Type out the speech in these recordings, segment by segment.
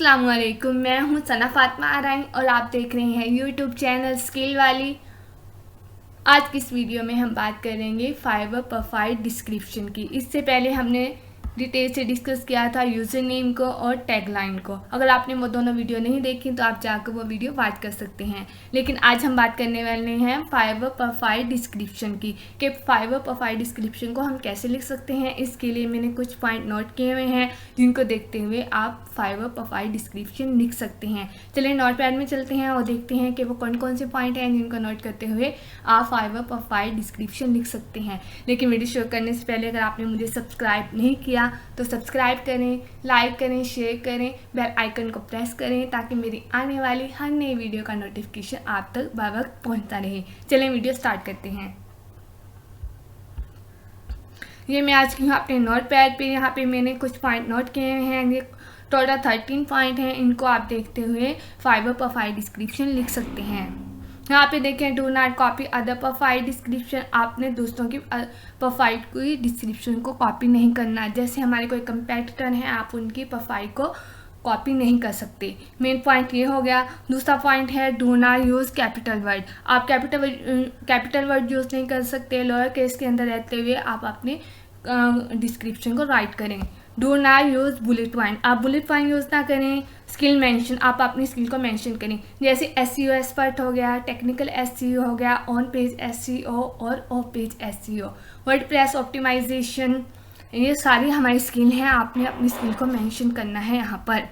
अस्सलाम वालेकुम, मैं हूं सना फातिमा आराइन और आप देख रहे हैं यूट्यूब चैनल स्किल वाली। आज की इस वीडियो में हम बात करेंगे फाइवर प्रोफाइल डिस्क्रिप्शन की। इससे पहले हमने डिटेल से डिस्कस किया था यूज़र नेम को और टैगलाइन को। अगर आपने वो दोनों वीडियो नहीं देखी तो आप जाकर वो वीडियो वाच कर सकते हैं। लेकिन आज हम बात करने वाले हैं फाइवर प्रोफाइल डिस्क्रिप्शन की कि फाइवर प्रोफाइल डिस्क्रिप्शन को हम कैसे लिख सकते हैं। इसके लिए मैंने कुछ पॉइंट नोट किए हुए हैं जिनको देखते हुए आप फाइवर प्रोफाइल डिस्क्रिप्शन लिख सकते हैं। चलिए नोट पैड में चलते हैं और देखते हैं कि वो कौन कौन से पॉइंट हैं जिनको नोट करते हुए आप फाइवर प्रोफाइल डिस्क्रिप्शन लिख सकते हैं। लेकिन वीडियो शुरू करने से पहले अगर आपने मुझे सब्सक्राइब नहीं किया तो सब्सक्राइब करें, लाइक करें, शेयर करें, बेल आइकन को प्रेस करें ताकि मेरी आने वाली हर नई वीडियो का नोटिफिकेशन आप तक बवक्त पहुंचता रहे। चलें वीडियो स्टार्ट करते हैं। ये मैं आज की हूँ अपने नोट पैड पे। यहाँ पे मैंने कुछ पॉइंट नोट किए हैं। ये टोटल 13 पॉइंट हैं। इनको आप देखते हुए फाइवर प्रोफाइल डिस्क्रिप्शन लिख सकते हैं। यहाँ पे देखें, do not copy other profile description. आपने दोस्तों की प्रोफाइल की डिस्क्रिप्शन को कॉपी नहीं करना। जैसे हमारे कोई कंपेटिटर हैं, आप उनकी प्रोफाइल को कॉपी नहीं कर सकते। मेन पॉइंट ये हो गया। दूसरा पॉइंट है do not use capital word. आप कैपिटल वर्ड यूज़ नहीं कर सकते। लोअर केस के अंदर रहते हुए आप अपने डिस्क्रिप्शन को राइट करें। Do not use bullet point. आप बुलेट पॉइंट यूज़ ना करें। स्किल मेंशन, आप अपनी स्किल को मेंशन करें। जैसे SEO एक्सपर्ट हो गया, टेक्निकल SEO हो गया, ऑन पेज SEO और off page SEO, WordPress optimisation, ये सारी हमारी स्किल हैं। आपने अपनी स्किल को मेंशन करना है यहाँ पर।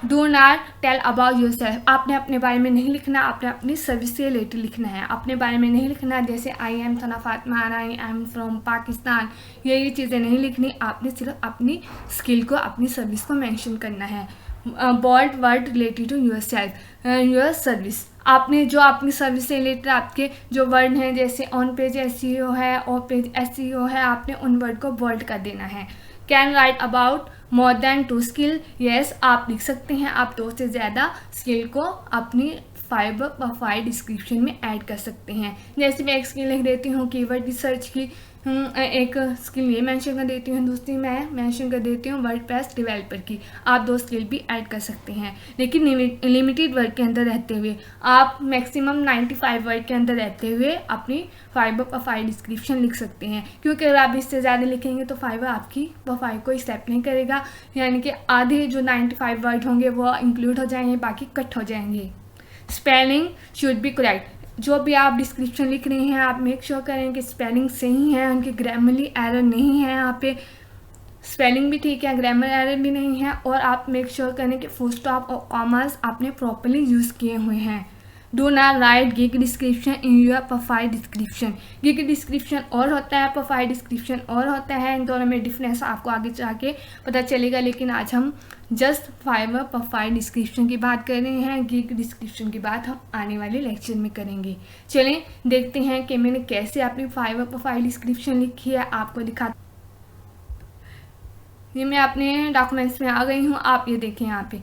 Do not tell about yourself. आपने अपने बारे में नहीं लिखना, आपने अपनी सर्विस से रिलेटेड लिखना है। अपने बारे में नहीं लिखना जैसे I am Sana Fatima Arain, I am from Pakistan, ये चीज़ें नहीं लिखनी। आपने सिर्फ अपनी स्किल को, अपनी सर्विस को मेंशन करना है। Bold word related to yourself, your service. आपने जो अपनी सर्विस से रिलेटेड आपके जो वर्ड हैं, जैसे ऑन पेज SEO है, ऑफ पेज SEO है, आपने उन वर्ड को बोल्ड कर देना है। Can write about more than 2 skill. Yes, आप लिख सकते हैं। आप 2 से ज़्यादा स्किल को अपनी फाइवर प्रोफाइल डिस्क्रिप्शन में ऐड कर सकते हैं। जैसे मैं एक स्किल लिख देती हूँ कीवर्ड रिसर्च की, एक स्किल ये मेंशन कर देती हूँ, दूसरी मैं मेंशन कर देती हूँ वर्डप्रेस डेवलपर की। आप 2 स्किल भी ऐड कर सकते हैं, लेकिन लिमिटेड वर्ड के अंदर रहते हुए। आप मैक्सिमम 95 वर्ड के अंदर रहते हुए अपनी फाइवर प्रोफाइल डिस्क्रिप्शन लिख सकते हैं, क्योंकि अगर आप इससे ज़्यादा लिखेंगे तो फाइवर आपकी प्रोफाइल को एक्सेप्ट नहीं करेगा। यानी कि आधे जो 95 वर्ड होंगे वो इंक्लूड हो जाएंगे, बाकी कट हो जाएंगे। Spelling should be correct. जो भी आप डिस्क्रिप्शन लिख रहे हैं आप मेक श्योर करें कि स्पेलिंग सही है, उनकी ग्रामरली एरर नहीं है। यहाँ पे स्पेलिंग भी ठीक है, ग्रामर एरर भी नहीं है, और आप मेक श्योर करें कि फुल स्टॉप और कॉमास आपने प्रॉपर्ली यूज़ किए हुए हैं। Do not right gig description in your profile description. Gig description और होता है, प्रोफाइल डिस्क्रिप्शन और होता है। इन दोनों में डिफरेंस आपको आगे जाके पता चलेगा, लेकिन आज हम जस्ट फाइवर प्रोफाइल डिस्क्रिप्शन की बात कर रहे हैं। गिग डिस्क्रिप्शन की बात हम आने वाले लेक्चर में करेंगे। चलें देखते हैं कि मैंने कैसे अपनी फाइवर प्रोफाइल डिस्क्रिप्शन लिखी है, आपको दिखा। ये मैं अपने डॉक्यूमेंट्स में आ गई हूँ। आप ये देखें, यहाँ पे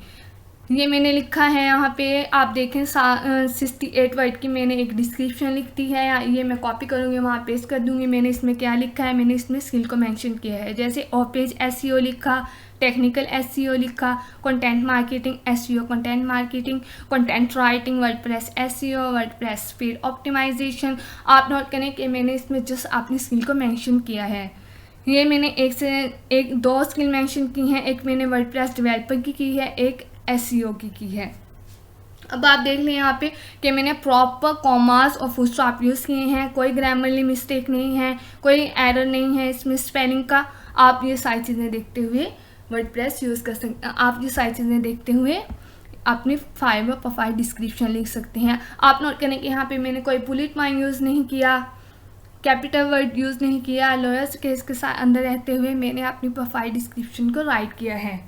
ये मैंने लिखा है। यहाँ पे आप देखें 68 वर्ड की मैंने एक डिस्क्रिप्शन लिख दी है। ये मैं कॉपी करूँगी, वहाँ पेस्ट कर दूँगी। मैंने इसमें क्या लिखा है, मैंने इसमें स्किल को मेंशन किया है। जैसे ऑफ पेज SEO लिखा, टेक्निकल SEO लिखा, content marketing SEO, content marketing, content writing, WordPress SEO, WordPress speed optimisation. आप नोट करें कि मैंने इसमें जस्ट अपनी स्किल को मेंशन किया है। ये मैंने 2 स्किल मेंशन की हैं। एक मैंने वर्डप्रेस डेवलपर की है, एक SEO की है। अब आप देख लें यहाँ पे कि मैंने प्रॉपर कॉमास और फुल स्टॉप यूज़ किए हैं। कोई ग्रामरली मिस्टेक नहीं है, कोई एरर नहीं है इसमें स्पेलिंग का। आप ये सारी चीज़ें देखते हुए वर्डप्रेस यूज़ कर सकते हैं। आप ये सारी चीज़ें देखते हुए अपनी फाइवर प्रोफाइल डिस्क्रिप्शन लिख सकते हैं। आप नोट करें कि यहाँ पे मैंने कोई बुलेट पॉइंट यूज़ नहीं किया, कैपिटल वर्ड यूज़ नहीं किया। लोअर केस के साथ अंदर रहते हुए मैंने अपनी प्रोफाइल डिस्क्रिप्शन को राइट किया है।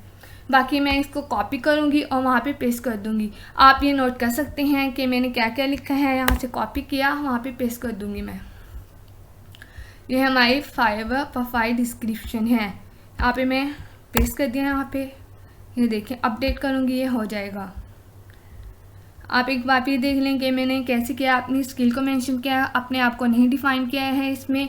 बाकी मैं इसको कॉपी करूँगी और वहाँ पे पेस्ट कर दूँगी। आप ये नोट कर सकते हैं कि मैंने क्या क्या लिखा है। यहाँ से कॉपी किया, वहाँ पे पेस्ट कर दूँगी मैं। ये हमारी फाइवर प्रोफाइल डिस्क्रिप्शन है। यहाँ पे मैं पेस्ट कर दिया। यहाँ पे ये देखें, अपडेट करूँगी, ये हो जाएगा। आप एक बार फिर देख लें कि मैंने कैसे किया। अपनी स्किल को मेंशन किया, अपने आप को नहीं डिफाइन किया है इसमें,